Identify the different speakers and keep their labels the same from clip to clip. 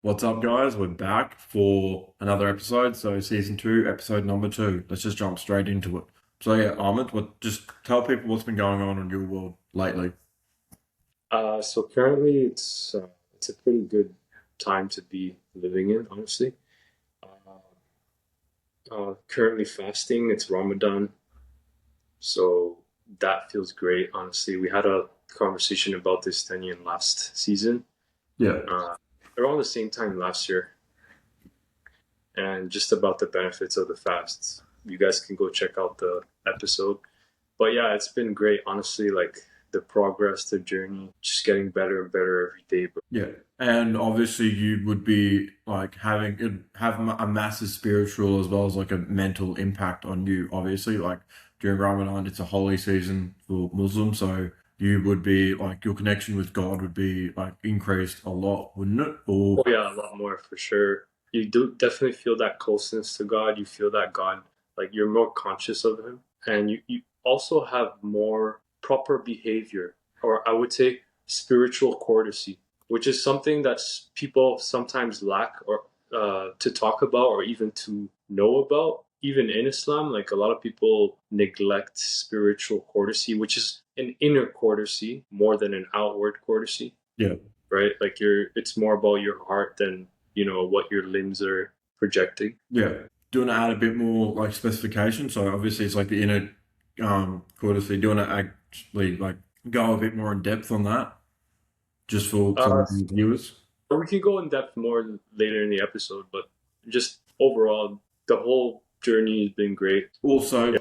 Speaker 1: What's up, guys? We're back for another episode. So, season two, episode number two. Let's just jump straight into it. So, yeah, Ahmed, just tell people what's been going on in your world lately.
Speaker 2: So currently it's a pretty good time to be living in, honestly. Currently fasting. It's Ramadan, so that feels great. Honestly, we had a conversation about this Tanya last season,
Speaker 1: Yeah,
Speaker 2: uh, around the same time last year, and just about the benefits of the fasts. You guys can go check out the episode. But yeah, it's been great, honestly. Like the progress, the journey, just getting better and better every day. But
Speaker 1: yeah. And obviously, you would be like having it have a massive spiritual as well as like a mental impact on you. Obviously, like during Ramadan, it's a holy season for Muslims. So, you would be like your connection with God would be like increased a lot, wouldn't it?
Speaker 2: oh
Speaker 1: Or,
Speaker 2: yeah, a lot more for sure. You do definitely feel that closeness to God. You feel that God, like you're more conscious of Him, and you also have more proper behavior, or I would say spiritual courtesy, which is something that people sometimes lack, or to talk about, or even to know about. Even in Islam, like a lot of people neglect spiritual courtesy, which is an inner courtesy more than an outward courtesy,
Speaker 1: yeah.
Speaker 2: right? Like it's more about your heart than, what your limbs are projecting.
Speaker 1: Yeah. Do you want to add a bit more like specification? So obviously it's like the inner courtesy. Do you want to actually like go a bit more in depth on that just for some
Speaker 2: Uh,
Speaker 1: of the viewers?
Speaker 2: we can go in depth more later in the episode, but just overall, the whole journey has been great.
Speaker 1: Also,
Speaker 2: Yeah.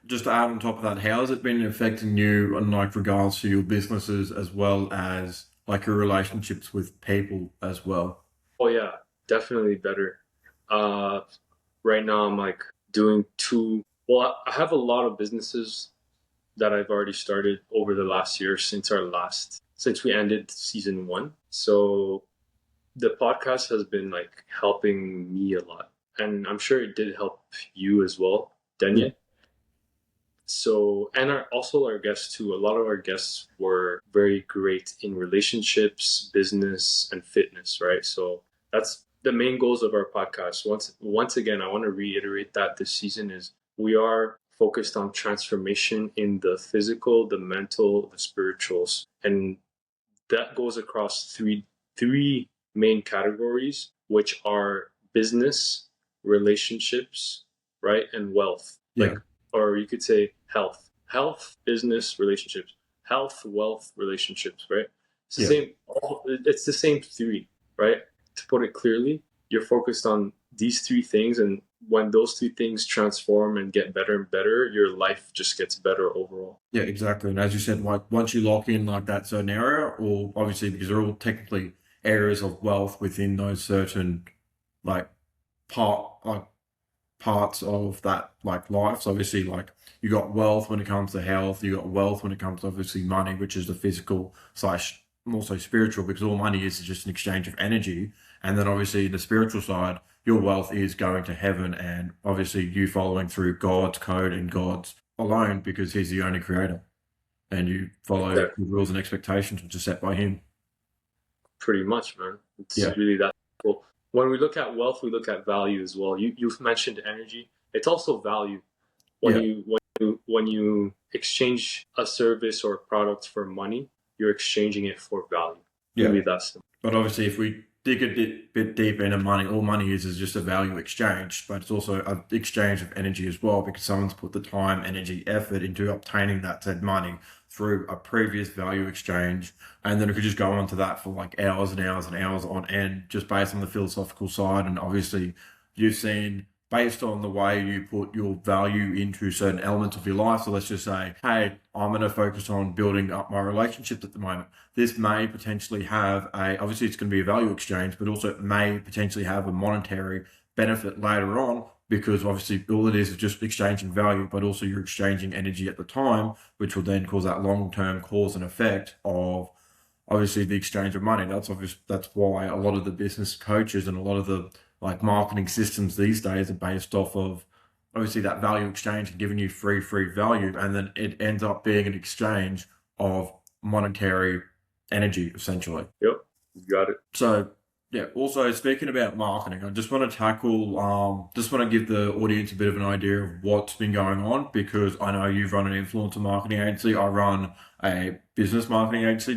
Speaker 1: just to add on top of that, how has it been affecting you in like regards to your businesses as well as like your relationships with people as well?
Speaker 2: Oh yeah, definitely better. Uh, right now I'm like doing two. Well, I have a lot of businesses that I've already started over the last year since we ended season one. So the podcast has been like helping me a lot, and I'm sure it did help you as well,
Speaker 1: Yeah.
Speaker 2: Daniel. So, and also our guests too. A lot of our guests were very great in relationships, business, and fitness, right? So that's the main goals of our podcast. Once again, I want to reiterate that this season is we are focused on transformation in the physical, the mental, the spirituals, and that goes across three main categories, which are business, relationships, right, and wealth.
Speaker 1: Yeah.
Speaker 2: Like, or you could say health, business, relationships, health, wealth, relationships, right? It's the
Speaker 1: Yeah.
Speaker 2: same. It's the same three, right? To put it clearly, you're focused on these three things, and when those three things transform and get better and better, your life just gets better overall.
Speaker 1: Yeah, exactly. And as you said, like once you lock in like that certain area, or obviously because they're all technically areas of wealth within those certain like like parts of that like life. So obviously like you got wealth when it comes to health, you got wealth when it comes to obviously money, which is the physical slash also spiritual, because all money is just an exchange of energy. And then obviously the spiritual side, your wealth is going to heaven and obviously you following through God's code and God's alone because he's the only creator. And you follow
Speaker 2: Yeah,
Speaker 1: the rules and expectations which are set by him.
Speaker 2: pretty much, man. It's
Speaker 1: Yeah.
Speaker 2: really that cool. When we look at wealth, we look at value as well. You've mentioned energy. It's also value. When
Speaker 1: Yeah.
Speaker 2: you exchange a service or a product for money, you're exchanging it for value.
Speaker 1: Yeah.
Speaker 2: Really, that simple.
Speaker 1: But obviously, if we dig a bit deeper into money, all money is just a value exchange, but it's also an exchange of energy as well because someone's put the time, energy, effort into obtaining that said money through a previous value exchange. And then it could just go on to that for like hours and hours and hours on end, just based on the philosophical side. And obviously, you've seen based on the way you put your value into certain elements of your life. So let's just say, hey, I'm going to focus on building up my relationships at the moment. This may potentially have obviously it's going to be a value exchange, but also it may potentially have a monetary benefit later on because obviously all it is just exchanging value, but also you're exchanging energy at the time, which will then cause that long-term cause and effect of obviously the exchange of money. That's obvious. That's why a lot of the business coaches and a lot of the like marketing systems these days are based off of obviously that value exchange and giving you free value, and then it ends up being an exchange of monetary energy essentially.
Speaker 2: Yep, you got it.
Speaker 1: So Yeah. Also, speaking about marketing, I just want to tackle, just want to give the audience a bit of an idea of what's been going on because I know you've run an influencer marketing agency. I run a business marketing agency.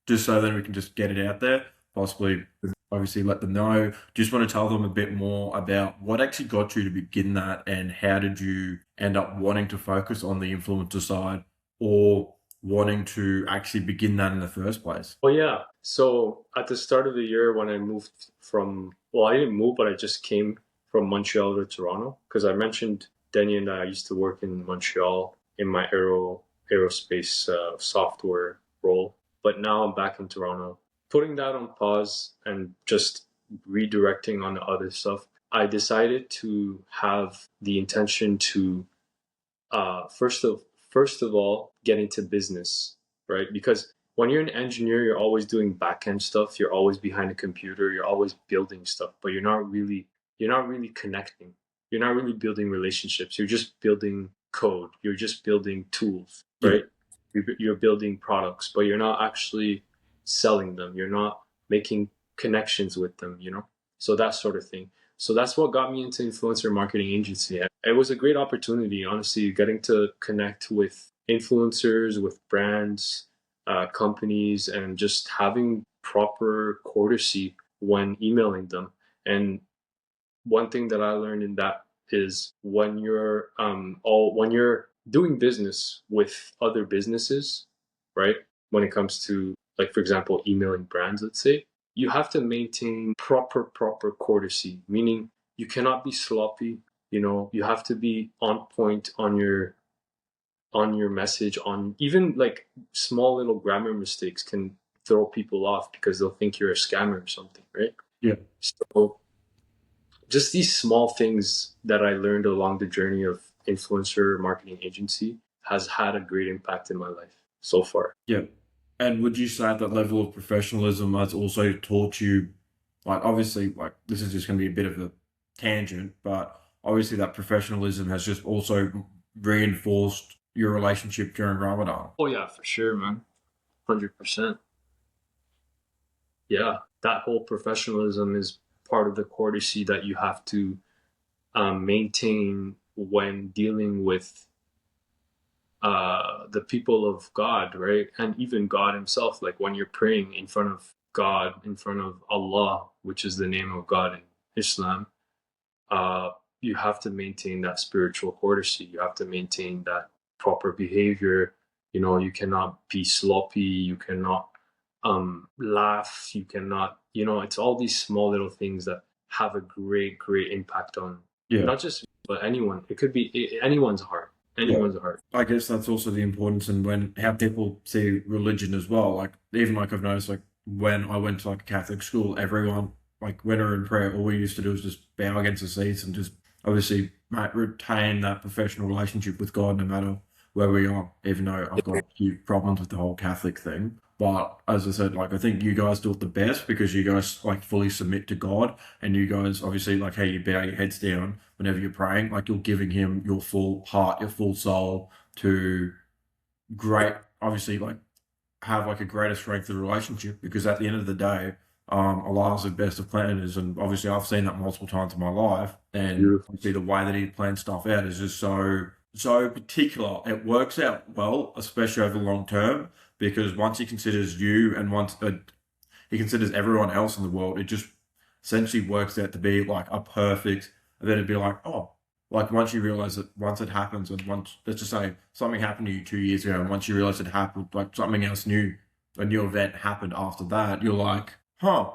Speaker 1: Just so that we can just get it out there. Possibly, obviously, let them know. Just want to tell them a bit more about what actually got you to begin that, and how did you end up wanting to focus on the influencer side, or wanting to actually begin that in the first place.
Speaker 2: Oh yeah. So at the start of the year when I moved from, well, I didn't move, but I just came from Montreal to Toronto because I mentioned Denny and I used to work in Montreal in my aerospace software role, but now I'm back in Toronto. Putting that on pause and just redirecting on the other stuff, I decided to have the intention to uh, first of first of all get into business, right? Because when you're an engineer, you're always doing back end stuff. You're always behind a computer. You're always building stuff, but you're not really connecting. You're not really building relationships. You're just building code. You're just building tools,
Speaker 1: Yeah.
Speaker 2: right? You're building products, but you're not actually selling them. You're not making connections with them, So that sort of thing. So that's what got me into influencer marketing agency. It was a great opportunity, honestly, getting to connect with influencers, with brands, companies, and just having proper courtesy when emailing them. And one thing that I learned in that is when you're doing business with other businesses, right? When it comes to, like, for example, emailing brands, let's say, you have to maintain proper courtesy, meaning you cannot be sloppy. You have to be on point on your message. On even like small little grammar mistakes can throw people off because they'll think you're a scammer or something, right?
Speaker 1: Yeah.
Speaker 2: So just these small things that I learned along the journey of influencer marketing agency has had a great impact in my life so far.
Speaker 1: Yeah. And would you say that level of professionalism has also taught you, like, obviously, like, this is just going to be a bit of a tangent, but obviously that professionalism has just also reinforced your relationship during Ramadan.
Speaker 2: Oh yeah, for sure, man. 100%. Yeah, that whole professionalism is part of the courtesy that you have to maintain when dealing with the people of God, right? And even God Himself, like when you're praying in front of God, in front of Allah, which is the name of God in Islam, uh, you have to maintain that spiritual courtesy. You have to maintain that proper behavior. You cannot be sloppy. You cannot laugh. You cannot, it's all these small little things that have a great impact on
Speaker 1: Yeah.
Speaker 2: not just but anyone. It could be anyone's heart.
Speaker 1: Yeah.
Speaker 2: Anyone's heart.
Speaker 1: I guess that's also the importance and when how people see religion as well. Like even like I've noticed like when I went to like a Catholic school, everyone like when we were in prayer, all we used to do was just bow against the seats and just obviously retain that professional relationship with God no matter where we are. Even though I've got a few problems with the whole Catholic thing, but as I said, like I think you guys do it the best because you guys like fully submit to God, and you guys obviously like how you bow your heads down whenever you're praying, like you're giving Him your full heart, your full soul to great, obviously like have like a greater strength of the relationship because at the end of the day, Allah's the best of planners, and obviously I've seen that multiple times in my life, and
Speaker 2: Beautiful.
Speaker 1: obviously the way that He plans stuff out is just so particular. It works out well, especially over the long term, because once He considers you and once He considers everyone else in the world, it just essentially works out to be like a perfect. And then it'd be like, oh, like once you realize that once it happens, and once let's just say something happened to you 2 years ago, and once you realize it happened, like something else new, a new event happened after that, you're like, huh,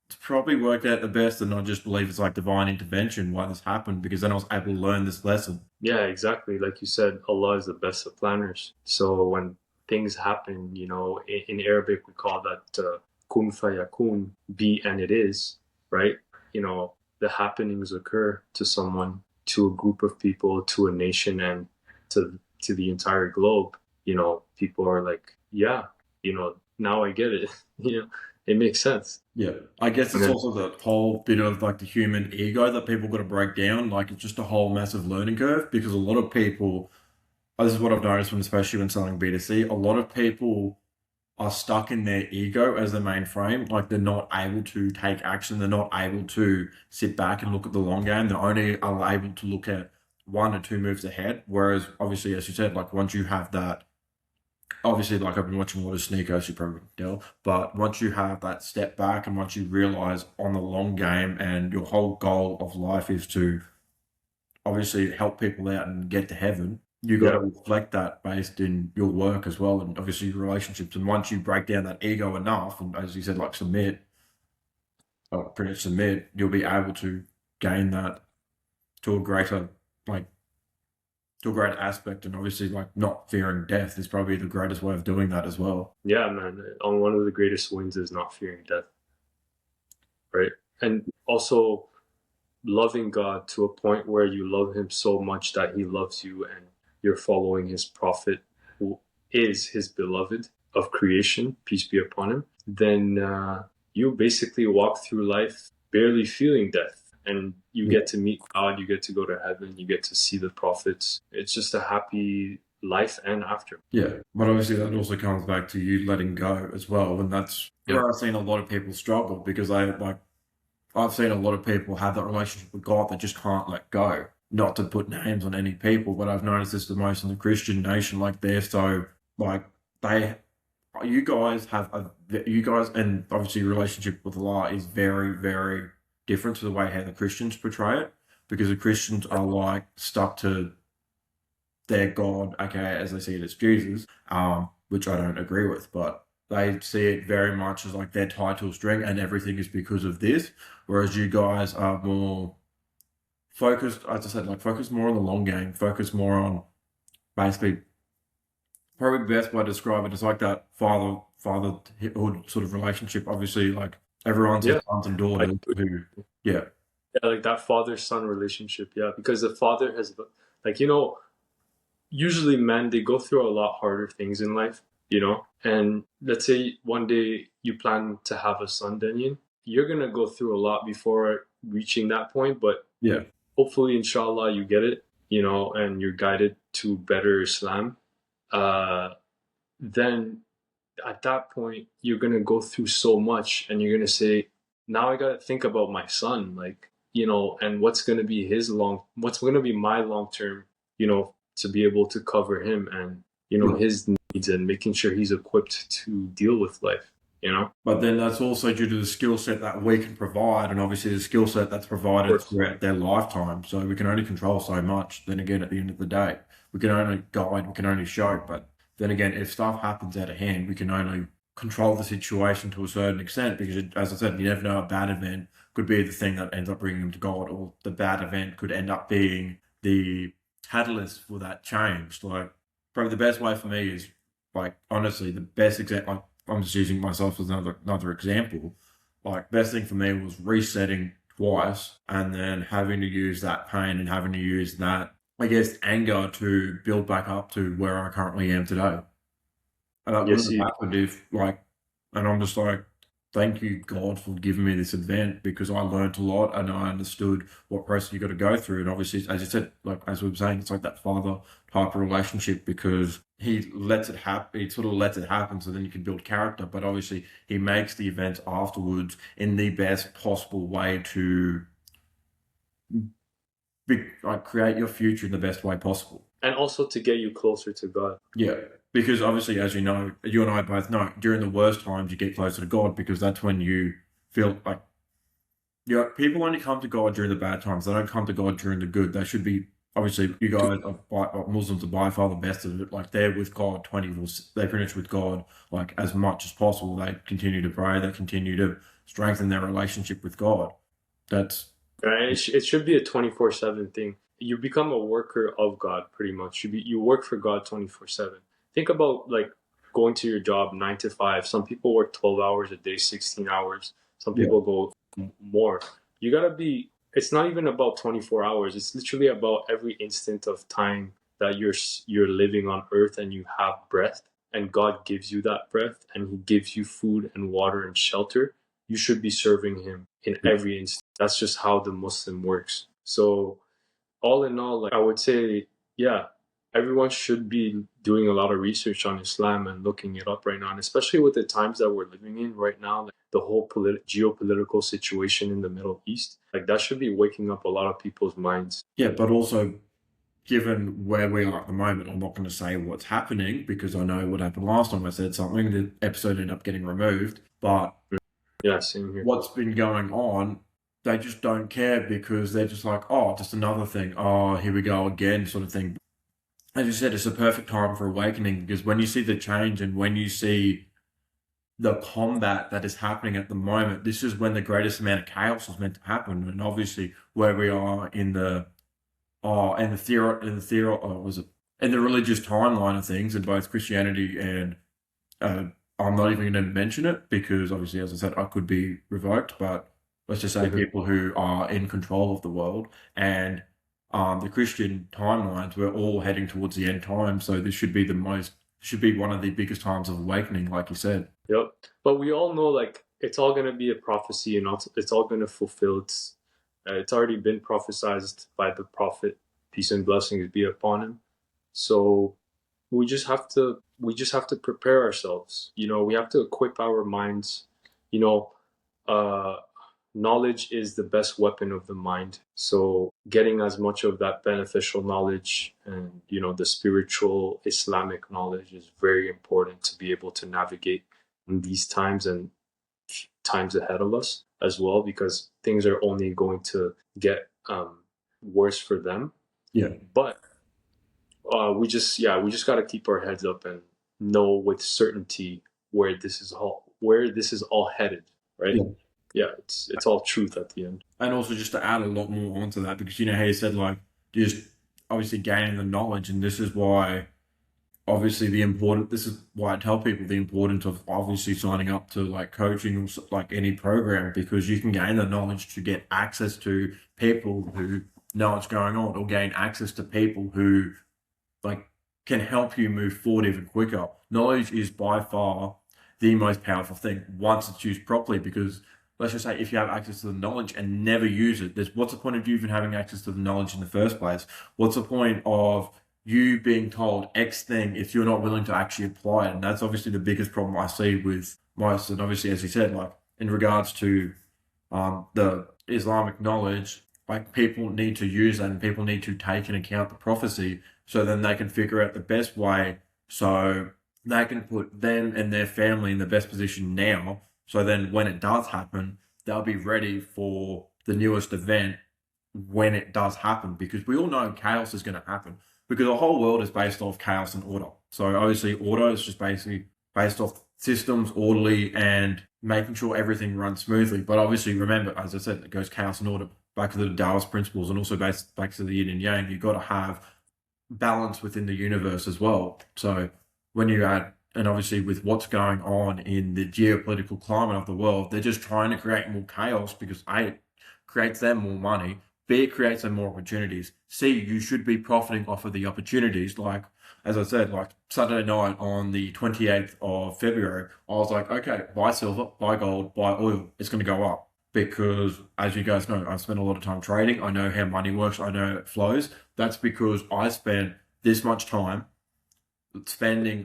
Speaker 1: it's probably worked out the best, and I just believe it's like divine intervention why this happened because then I was able to learn this lesson.
Speaker 2: Yeah, exactly. Like you said, Allah is the best of planners. So when things happen, in Arabic we call that kun fayakun, be and it is, right? The happenings occur to someone, to a group of people, to a nation, and to the entire globe. People are like, yeah, now I get it. It makes sense.
Speaker 1: Yeah, I guess
Speaker 2: And
Speaker 1: it's
Speaker 2: then,
Speaker 1: also the whole bit of like the human ego that people got to break down. Like it's just a whole massive learning curve because a lot of people, this is what I've noticed when, especially when selling B2C, a lot of people are stuck in their ego as the main frame. Like they're not able to take action. They're not able to sit back and look at the long game. They're only are able to look at 1 or 2 moves ahead. Whereas obviously, as you said, like once you have that, obviously, like I've been watching a lot of sneakers, you probably can tell, but once you have that step back and once you realize on the long game and your whole goal of life is to obviously help people out and get to heaven, you got to
Speaker 2: Yeah.
Speaker 1: reflect that based in your work as well and obviously your relationships. And once you break down that ego enough, and as you said, like submit, or pretty much submit, you'll be able to gain that to a greater, like, to a great aspect. And obviously, like, not fearing death is probably the greatest way of doing that as well.
Speaker 2: Yeah, man. On one of the greatest wins is not fearing death, right? And also loving God to a point where you love him so much that he loves you and you're following his prophet who is his beloved of creation, peace be upon him, then you basically walk through life barely feeling death. And you
Speaker 1: Yeah.
Speaker 2: get to meet God, you get to go to heaven, you get to see the prophets. It's just a happy life and after.
Speaker 1: Yeah, but obviously that also comes back to you letting go as well, and that's
Speaker 2: Yeah.
Speaker 1: where I've seen a lot of people struggle because they like I've seen a lot of people have that relationship with God that just can't let go. Not to put names on any people, but I've noticed this the most in the Christian nation. Like they're so like they, you guys, and obviously your relationship with Allah is very, very different to the way how the Christians portray it, because the Christians are like stuck to their God, aka as they see it as Jesus, which I don't agree with, but they see it very much as like their title string and everything is because of this. Whereas you guys are more focused, as I said, like focus more on the long game, focus more on basically probably the best way to describe it is like that fatherhood sort of relationship. Obviously, like everyone's his
Speaker 2: Yeah.
Speaker 1: sons and
Speaker 2: I,
Speaker 1: daughters who, yeah,
Speaker 2: yeah, like that father son relationship. Yeah. Because the father has, like, usually men, they go through a lot harder things in life, and let's say one day you plan to have a son, Denyon, you're going to go through a lot before reaching that point, but
Speaker 1: yeah,
Speaker 2: hopefully inshallah you get it, and you're guided to better Islam. Then at that point you're going to go through so much and you're going to say, now I got to think about my son, like, and what's going to be my long term, to be able to cover him and,
Speaker 1: yeah.
Speaker 2: his needs and making sure he's equipped to deal with life.
Speaker 1: But then that's also due to the skill set that we can provide, and obviously the skill set that's
Speaker 2: Of
Speaker 1: provided
Speaker 2: course.
Speaker 1: throughout their lifetime. So we can only control so much. Then again, at the end of the day, we can only guide, we can only show. But then again, if stuff happens out of hand, we can only control the situation to a certain extent because, as I said, you never know, a bad event could be the thing that ends up bringing them to God, or the bad event could end up being the catalyst for that change. Like, probably the best way for me is, like, honestly, the best example. Like, I'm just using myself as another example. Like, best thing for me was resetting twice and then having to use that pain and having to use that, I guess, anger to build back up to where I currently am today. And that wouldn't
Speaker 2: Yes,
Speaker 1: have happened if, like, and I'm just like, thank you, God, for giving me this event because I learned a lot and I understood what process you got to go through. And obviously, as you said, like, as we were saying, it's like that father type of relationship because he lets it happen, he sort of lets it happen so then you can build character. But obviously, he makes the events afterwards in the best possible way to like, create your future in the best way possible.
Speaker 2: and also to get you closer to God.
Speaker 1: Yeah, because obviously, as you know, you and I both know, during the worst times, you get closer to God because that's when you feel like, people only come to God during the bad times. They don't come to God during the good. They should be, obviously, you guys, Muslims are by far the best of it. Like, they're with God 24, they finish with God, like, as much as possible. They continue to pray, they continue to strengthen their relationship with God. That's,
Speaker 2: Right? It should be a 24/7 thing. You become a worker of God pretty much. You work for God 24/7. Think about like going to your job 9 to 5. Some people work 12 hours a day, 16 hours. Some
Speaker 1: yeah,
Speaker 2: people go more. You got to be It's not even about 24 hours. It's literally about every instant of time that you're living on earth and you have breath and God gives you that breath and he gives you food and water and shelter. You should be serving him in
Speaker 1: yeah,
Speaker 2: every instant. That's just how the Muslim works. So all in all, like I would say, yeah, everyone should be doing a lot of research on Islam and looking it up right now, and especially with the times that we're living in right now, like the whole geopolitical situation in the Middle East, like that should be waking up a lot of people's minds.
Speaker 1: Yeah, but also given where we are at the moment, I'm not going to say what's happening because I know what happened last time I said something. The episode ended up getting removed. But
Speaker 2: Yeah, same here.
Speaker 1: what's been going on, they just don't care because they're just like, oh, just another thing. Oh, here we go again, sort of thing. As you said, it's a perfect time for awakening because when you see the change and when you see the combat that is happening at the moment, this is when the greatest amount of chaos is meant to happen. And obviously, where we are in the was it in the religious timeline of things in both Christianity and uh, I'm not even going to mention it because obviously, as I said, I could be revoked. But let's just say
Speaker 2: Mhm.
Speaker 1: people who are in control of the world and the Christian timelines, we're all heading towards the end time. So this should be one of the biggest times of awakening, like you said.
Speaker 2: Yep. But we all know like it's all gonna be a prophecy and it's all gonna fulfill. It's already been prophesized by the prophet, peace and blessings be upon him. So we just have to prepare ourselves. We have to equip our minds. You know, uh, knowledge is the best weapon of the mind. So getting as much of that beneficial knowledge and the spiritual Islamic knowledge is very important to be able to navigate in these times and times ahead of us as well, because things are only going to get worse for them.
Speaker 1: Yeah.
Speaker 2: But we just got to keep our heads up and know with certainty where this is all headed, right?
Speaker 1: Yeah.
Speaker 2: Yeah, it's all truth at the end.
Speaker 1: And also just to add a lot more onto that, because you know how you said like just obviously gaining the knowledge, and this is why this is why I tell people the importance of obviously signing up to like coaching or like any program because you can gain the knowledge to get access to people who know what's going on or gain access to people who like can help you move forward even quicker. Knowledge is by far the most powerful thing once it's used properly because let's just say if you have access to the knowledge and never use it, there's what's the point of you even having access to the knowledge in the first place? What's the point of you being told X thing if you're not willing to actually apply it? And that's obviously the biggest problem I see with most. And obviously, as you said, like in regards to the Islamic knowledge, like people need to use that and people need to take into account the prophecy so then they can figure out the best way so they can put them and their family in the best position now. So then when it does happen, they'll be ready for the newest event when it does happen because we all know chaos is going to happen because the whole world is based off chaos and order. So obviously order is just basically based off systems, orderly, and making sure everything runs smoothly. But obviously remember, as I said, it goes chaos and order back to the Taoist principles and also back to the yin and yang. You've got to have balance within the universe as well. So when you add, and obviously with what's going on in the geopolitical climate of the world, they're just trying to create more chaos because A, it creates them more money, B, it creates them more opportunities, C, you should be profiting off of the opportunities. Like, as I said, like Saturday night on the 28th of February, I was like, okay, buy silver, buy gold, buy oil. It's going to go up because, as you guys know, I've spent a lot of time trading. I know how money works. I know it flows. That's because I spent this much time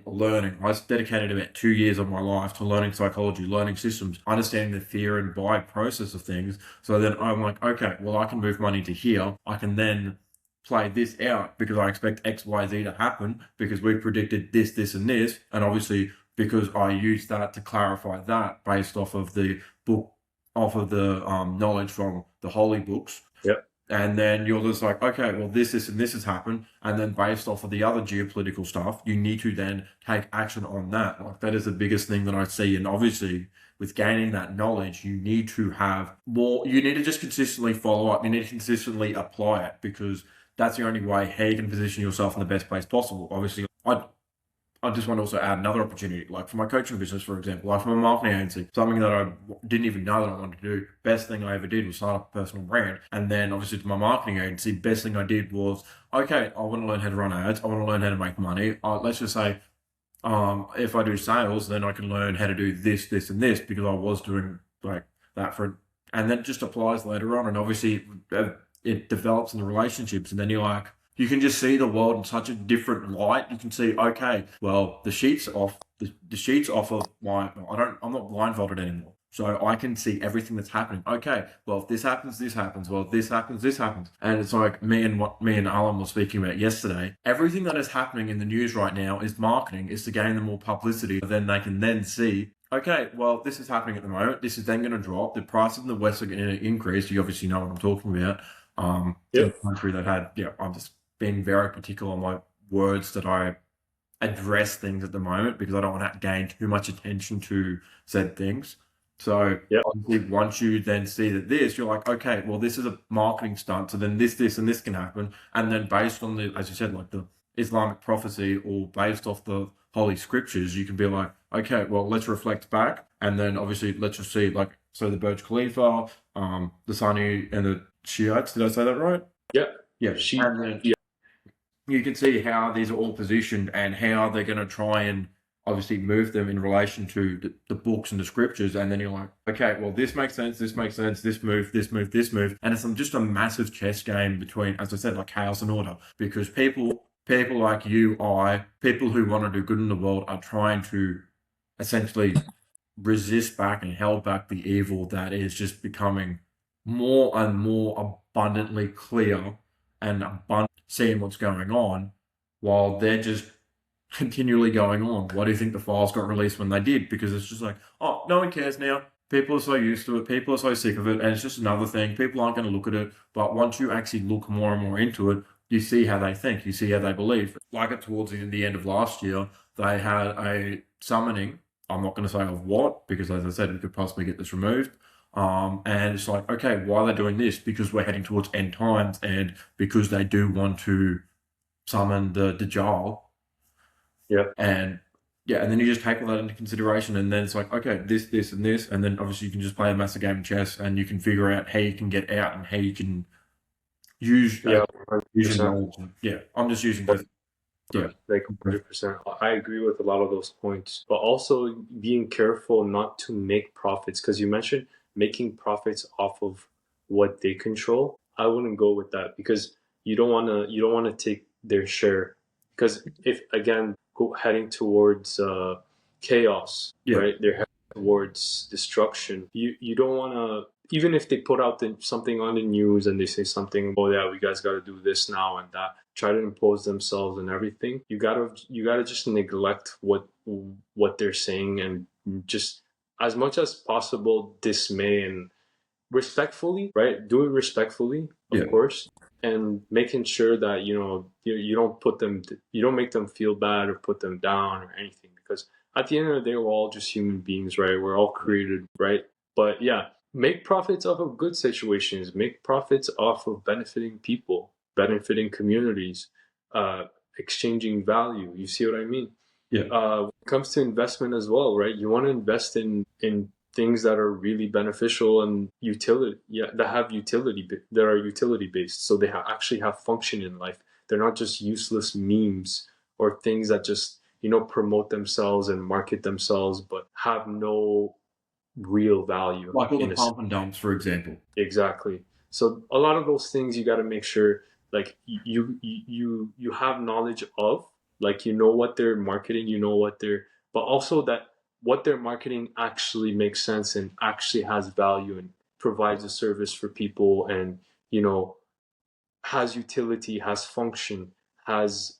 Speaker 1: learning. I dedicated about 2 years of my life to learning psychology, learning systems, understanding the fear and buy process of things. So then I'm like, okay, well, I can move money to here. I can then play this out because I expect X, Y, Z to happen because we predicted this, this, and this. And obviously, because I used that to clarify that based off of the book, off of the knowledge from the holy books.
Speaker 2: Yep.
Speaker 1: And then you're just like, okay, well, this, and this has happened. And then based off of the other geopolitical stuff, you need to then take action on that. Like that is the biggest thing that I see. And obviously with gaining that knowledge, you need to have more, you need to just consistently follow up. You need to consistently apply it because that's the only way how you can position yourself in the best place possible. Obviously, I just want to also add another opportunity, like for my coaching business, for example, like for my marketing agency, something that I didn't even know that I wanted to do. Best thing I ever did was start up a personal brand. And then obviously to my marketing agency, best thing I did was, okay, I want to learn how to run ads. I want to learn how to make money. Let's just say, if I do sales, then I can learn how to do this, this, and this because I was doing like that and then it just applies later on. And obviously it develops in the relationships. And then you're like, you can just see the world in such a different light. You can see, okay, well, the sheets off, the sheets off of my, I'm not blindfolded anymore. So I can see everything that's happening. Okay, well, if this happens, this happens. Well, if this happens, this happens. And it's like what me and Alan were speaking about yesterday. Everything that is happening in the news right now is marketing, is to gain them more publicity. Then they can then see, okay, well, this is happening at the moment. This is then going to drop. The prices in the West are going to increase. You obviously know what I'm talking about. In a
Speaker 2: Yep.
Speaker 1: country that had, I'm just being very particular on my words that I address things at the moment because I don't want to gain too much attention to said things. So
Speaker 2: Yep.
Speaker 1: obviously, once you then see that this, you're like, okay, well, this is a marketing stunt. So then this, and this can happen. And then based on the, as you said, like the Islamic prophecy or based off the Holy Scriptures, you can be like, okay, well, let's reflect back. And then obviously, let's just see, like, so the Burj Khalifa, the Sunni and the Shiites. Did I say that right?
Speaker 2: Yeah.
Speaker 1: Yeah.
Speaker 2: She.
Speaker 1: And then
Speaker 2: Yeah.
Speaker 1: you can see how these are all positioned and how they're going to try and obviously move them in relation to the books and the scriptures. And then you're like, okay, well, this makes sense, this makes sense, this move, this move, this move. And it's just a massive chess game between, as I said, like chaos and order, because people like you, people who want to do good in the world are trying to essentially resist back and held back the evil that is just becoming more and more abundantly clear and abundant seeing what's going on while they're just continually going on. Why do you think the files got released when they did? Because it's just like, oh, no one cares now. People are so used to it. People are so sick of it. And it's just another thing. People aren't going to look at it. But once you actually look more and more into it, you see how they think. You see how they believe. Like it towards the end of last year, they had a summoning. I'm not going to say of what, because as I said, we could possibly get this removed. And it's like, okay, why are they doing this? Because we're heading towards end times and because they do want to summon the Dajjal.
Speaker 2: Yeah.
Speaker 1: And yeah, and then you just take all that into consideration, and then it's like, okay, this, and this, and then obviously you can just play a massive game of chess, and you can figure out how you can get out and how you can use
Speaker 2: Yeah.
Speaker 1: use your
Speaker 2: 100%.
Speaker 1: knowledge. Yeah, I'm just using this. Yeah,
Speaker 2: Like 100%. I agree with a lot of those points, but also being careful not to make profits because you mentioned making profits off of what they control. I wouldn't go with that because you don't want to take their share because if again heading towards chaos,
Speaker 1: yeah,
Speaker 2: right? They're heading towards destruction. You don't want to even if they put out something on the news and they say something, oh yeah, we guys got to do this now and that, try to impose themselves and everything. You gotta just neglect what they're saying and just as much as possible dismay and respectfully, right? Do it respectfully,
Speaker 1: yeah.
Speaker 2: of course, and making sure that you don't you don't make them feel bad or put them down or anything because at the end of the day we're all just human beings, right? We're all created, right? But yeah, make profits off of good situations, make profits off of benefiting people, benefiting communities, uh, exchanging value. You see what I mean?
Speaker 1: Yeah.
Speaker 2: When it comes to investment as well, right? You want to invest in things that are really beneficial and utility, yeah, that have utility, that are utility based, so they actually have function in life. They're not just useless memes or things that just promote themselves and market themselves, but have no real value
Speaker 1: Like all the
Speaker 2: in a
Speaker 1: pump and dumps, for example.
Speaker 2: exactly. So a lot of those things you got to make sure like you have knowledge of, like what they're marketing, what they're, but also that what they're marketing actually makes sense and actually has value and provides a service for people and you know has utility, has function, has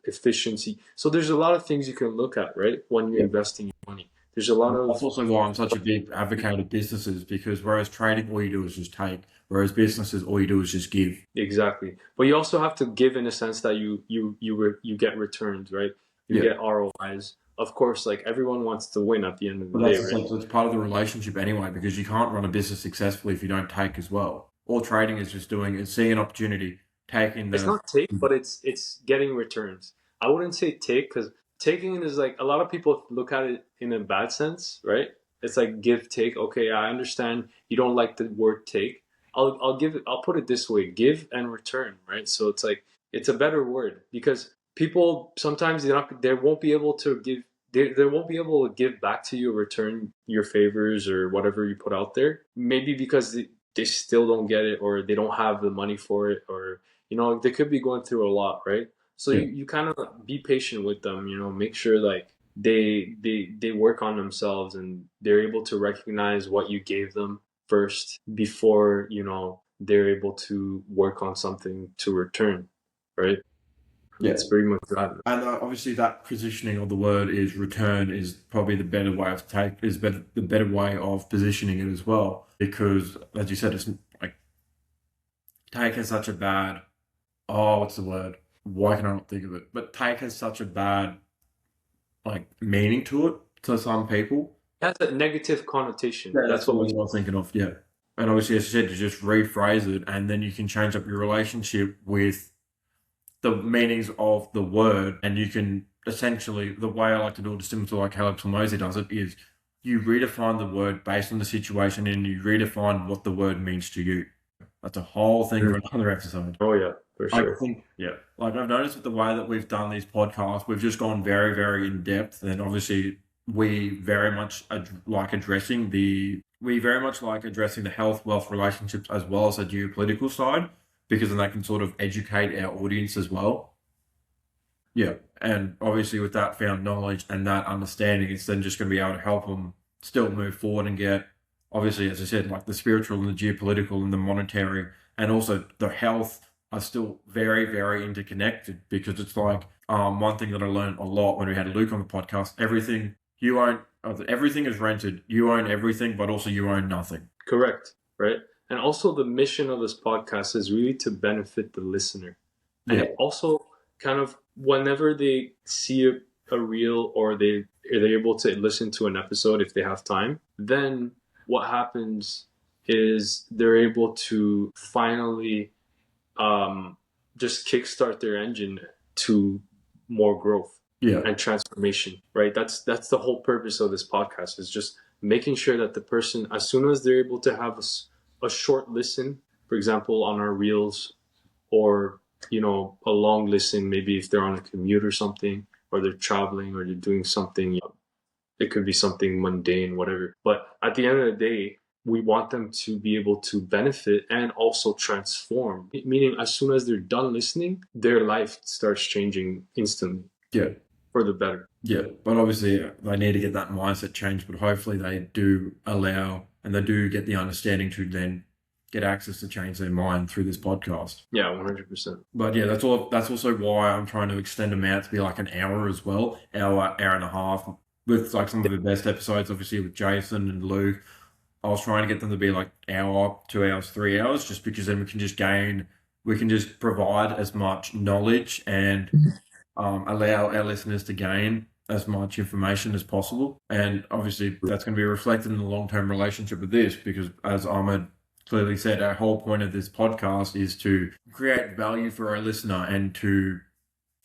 Speaker 2: efficiency. So there's a lot of things you can look at, right? When you're
Speaker 1: Yeah.
Speaker 2: investing your money, there's a lot
Speaker 1: That's
Speaker 2: of
Speaker 1: also why I'm such a big advocate of businesses because whereas trading, all you do is just take, whereas businesses, all you do is just give.
Speaker 2: exactly. But you also have to give in a sense that you get returns, right? You
Speaker 1: Yeah.
Speaker 2: get ROIs. Of course, like everyone wants to win at the end of the
Speaker 1: But
Speaker 2: day,
Speaker 1: that's
Speaker 2: right?
Speaker 1: essentially it's part of the relationship anyway, because you can't run a business successfully if you don't take as well. All trading is just doing is seeing an opportunity, taking
Speaker 2: It's
Speaker 1: the
Speaker 2: not take, but it's getting returns. I wouldn't say take because taking is like a lot of people look at it in a bad sense, right? It's like give take. Okay, I understand you don't like the word take. I'll put it this way: give and return, right? So it's like it's a better word because people sometimes they won't be able to give they won't be able to give back to you or return your favors or whatever you put out there. Maybe because they still don't get it or they don't have the money for it or they could be going through a lot, right? So
Speaker 1: Yeah.
Speaker 2: you kind of be patient with them, make sure like they work on themselves and they're able to recognize what you gave them first before, they're able to work on something to return, right?
Speaker 1: Yeah.
Speaker 2: It's pretty much that.
Speaker 1: And obviously, that positioning of the word is return is probably the better way of the better way of positioning it as well. Because, as you said, it's like take has such a bad. Oh, what's the word? Why can I not think of it? But take has such a bad like meaning to it to some people.
Speaker 2: It has a negative connotation.
Speaker 1: Yeah,
Speaker 2: That's
Speaker 1: that's what
Speaker 2: what we.
Speaker 1: I was thinking of. Yeah, and obviously, as I said, to just rephrase it, and then you can change up your relationship with the meanings of the word, and you can essentially, the way I like to do it, similar to like how Mosey does it, is you redefine the word based on the situation, and you redefine what the word means to you. That's a whole thing for another episode.
Speaker 2: Oh yeah, for
Speaker 1: I
Speaker 2: sure.
Speaker 1: think, yeah, like I've noticed with the way that we've done these podcasts, we've just gone very, very in depth, and obviously we very much we very much like addressing the health, wealth, relationships as well as the geopolitical side, because then that can sort of educate our audience as well. Yeah, and obviously with that found knowledge and that understanding, it's then just going to be able to help them still move forward and get, obviously, as I said, like the spiritual and the geopolitical and the monetary and also the health are still very, very interconnected, because it's like one thing that I learned a lot when we had Luke on the podcast, everything is rented. You own everything, but also you own nothing.
Speaker 2: Correct, right? And also the mission of this podcast is really to benefit the listener. And
Speaker 1: Yeah.
Speaker 2: it also kind of, whenever they see a reel or they're able to listen to an episode if they have time, then what happens is they're able to finally just kickstart their engine to more growth
Speaker 1: Yeah.
Speaker 2: and transformation, right? That's the whole purpose of this podcast, is just making sure that the person, as soon as they're able to have a short listen, for example, on our reels, or a long listen, maybe if they're on a commute or something, or they're traveling, or they're doing something, it could be something mundane, whatever. But at the end of the day, we want them to be able to benefit and also transform. Meaning, as soon as they're done listening, their life starts changing instantly.
Speaker 1: Yeah.
Speaker 2: For the better.
Speaker 1: Yeah. But obviously they need to get that mindset change, but hopefully they do allow and they do get the understanding to then get access to change their mind through this podcast.
Speaker 2: Yeah, 100%.
Speaker 1: But yeah, that's also why I'm trying to extend them out to be like an hour as well, hour and a half, with like some of the best episodes, obviously with Jason and Luke. I was trying to get them to be like hour, 2 hours, 3 hours, just because then we can just provide as much knowledge and allow our listeners to gain as much information as possible. And obviously that's going to be reflected in the long-term relationship with this, because as Ahmed clearly said, our whole point of this podcast is to create value for our listener and to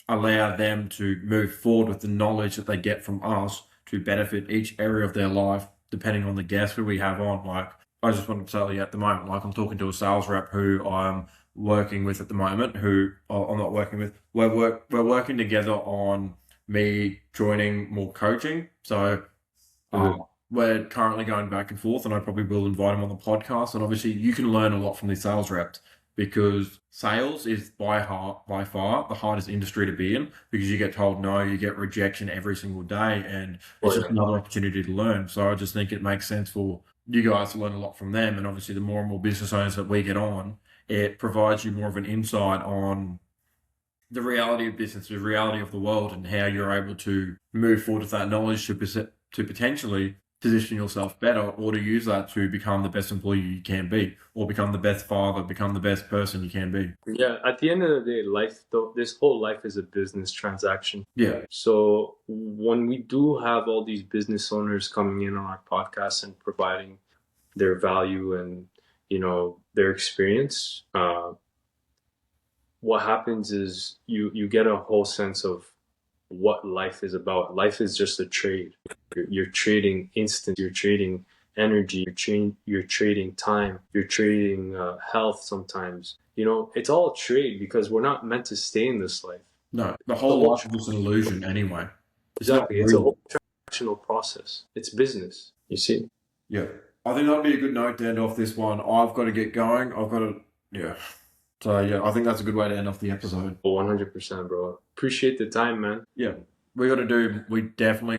Speaker 1: allow them to move forward with the knowledge that they get from us to benefit each area of their life, depending on the guest who we have on. Like, I just want to tell you at the moment, like I'm talking to a sales rep who I'm working with at the moment, who I'm not working with. We're working together on me joining more coaching. So we're currently going back and forth, and I probably will invite him on the podcast. And obviously you can learn a lot from these sales reps, because sales is by far the hardest industry to be in, because you get told no, you get rejection every single day, and it's just another opportunity to learn. So I just think it makes sense for you guys to learn a lot from them. And obviously the more and more business owners that we get on, it provides you more of an insight on the reality of business, the reality of the world, and how you're able to move forward with that knowledge to potentially position yourself better, or to use that to become the best employee you can be, or become the best father, become the best person you can be.
Speaker 2: Yeah, at the end of the day, this whole life is a business transaction.
Speaker 1: Yeah.
Speaker 2: So when we do have all these business owners coming in on our podcast and providing their value and their experience, what happens is you get a whole sense of what life is about. Life is just a trade. You're trading instant. You're trading energy. You're trading time. You're trading health. Sometimes it's all trade, because we're not meant to stay in this life.
Speaker 1: No, the whole life is just an illusion anyway.
Speaker 2: Exactly. It's a whole transactional process. It's business. You see.
Speaker 1: Yeah, I think that'd be a good note to end off this one. I've got to get going. Yeah. So yeah, I think that's a good way to end off the episode.
Speaker 2: 100%, bro. Appreciate the time, man.
Speaker 1: Yeah, we got to do. We definitely